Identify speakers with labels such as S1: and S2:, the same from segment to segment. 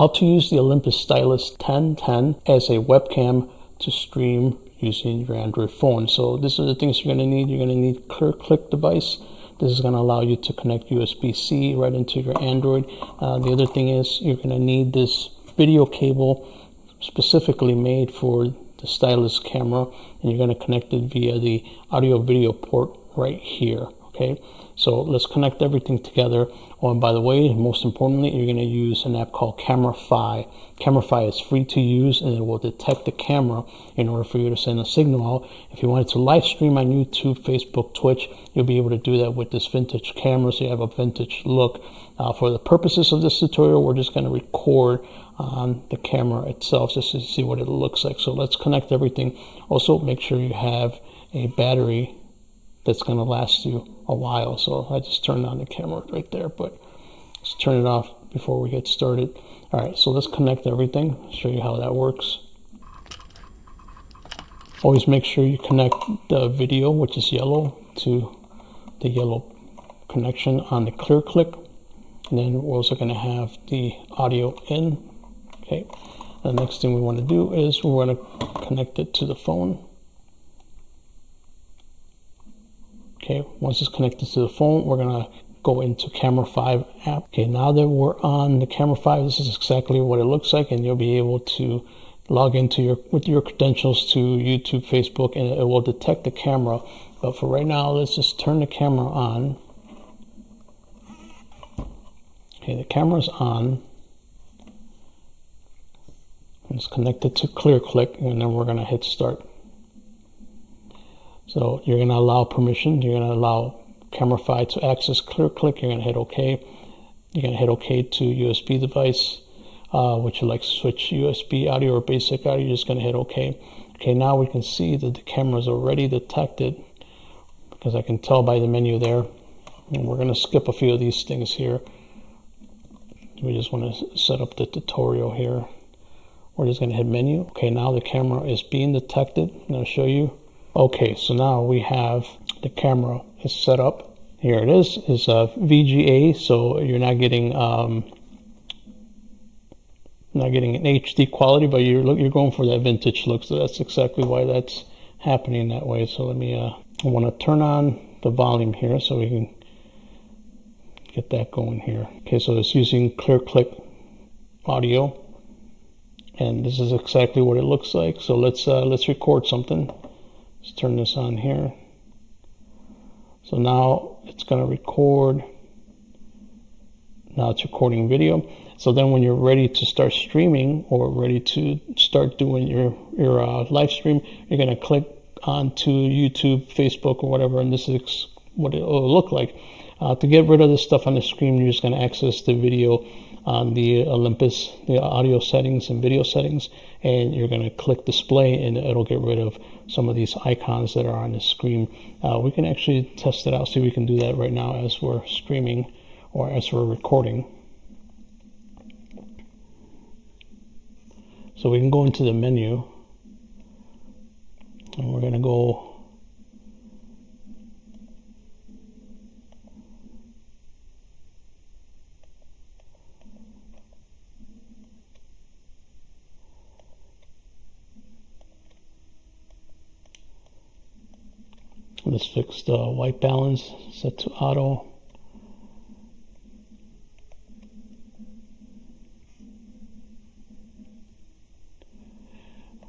S1: how to use the Olympus Stylus 1010 as a webcam to stream using your Android phone. So these are the things you're going to need. You're going to need ClearClick device. This is going to allow you to connect USB-C right into your Android. The other thing is you're going to need this video cable specifically made for the Stylus camera, and you're going to connect it via the audio video port right here. Okay, so let's connect everything together. Oh, and by the way, most importantly, you're going to use an app called CameraFi. CameraFi is free to use, and it will detect the camera in order for you to send a signal out. If you wanted to live stream on YouTube, Facebook, Twitch, you'll be able to do that with this vintage camera, so you have a vintage look. For the purposes of this tutorial, we're just going to record on the camera itself just to see what it looks like. So let's connect everything. Also, make sure you have a battery that's going to last you a while. So I just turned on the camera right there, but let's turn it off before we get started. All right, so let's connect everything, show you how that works. Always make sure you connect the video, which is yellow, to the yellow connection on the ClearClick. And then we're also going to have the audio in. Okay, the next thing we want to do is we want to connect it to the phone. Okay, once it's connected to the phone, we're going to go into CameraFi app. Okay, now that we're on the CameraFi, this is exactly what it looks like, and you'll be able to log into with your credentials to YouTube, Facebook, and it will detect the camera. But for right now, let's just turn the camera on. Okay, the camera's on. It's connected to ClearClick, and then we're going to hit start. So you're going to allow permission. You're going to allow CameraFi to access ClearClick. You're going to hit OK. You're going to hit OK to USB device. Would you like to switch USB audio or basic audio? You're just going to hit OK. Okay, now we can see that the camera is already detected because I can tell by the menu there. And we're going to skip a few of these things here. We just want to set up the tutorial here. We're just going to hit menu. Okay, now the camera is being detected. I'm going to show you. Okay, so now we have the camera is set up. Here it is. It's a VGA, so you're not getting an HD quality, but you're going for that vintage look. So that's exactly why that's happening that way. So let me I want to turn on the volume here so we can get that going here. Okay, so it's using ClearClick audio, and this is exactly what it looks like. So let's record something. Let's turn this on here. So now it's going to record. Now it's recording video. So then when you're ready to start streaming or ready to start doing your live stream, you're going to click onto YouTube, Facebook, or whatever, and this is what it will look like. To get rid of this stuff on the screen, you're just going to access the video on the Olympus, the audio settings and video settings, and you're going to click display, and it'll get rid of some of these icons that are on the screen. We can actually test it out, see if we can do that right now as we're streaming or as we're recording. So we can go into the menu, and we're going to go let's fix the white balance, set to auto.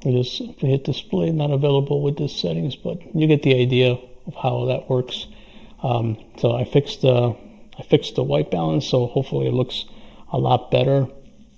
S1: We just hit display, not available with this settings, but you get the idea of how that works. So I fixed the white balance, so hopefully it looks a lot better.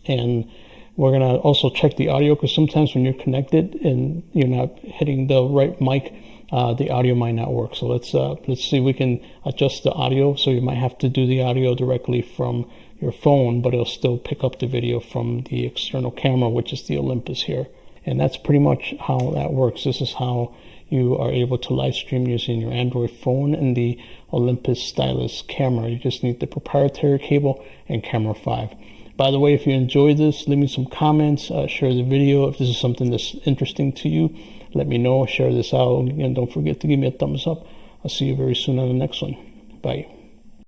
S1: And we're gonna also check the audio, because sometimes when you're connected and you're not hitting the right mic, the audio might not work. So let's see if we can adjust the audio. So you might have to do the audio directly from your phone, but it'll still pick up the video from the external camera, which is the Olympus here. And that's pretty much how that works. This is how you are able to live stream using your Android phone and the Olympus Stylus camera. You just need the proprietary cable and CameraFi. By the way, if you enjoyed this, leave me some comments, share the video. If this is something that's interesting to you, let me know, share this out, and don't forget to give me a thumbs up. I'll see you very soon on the next one. Bye.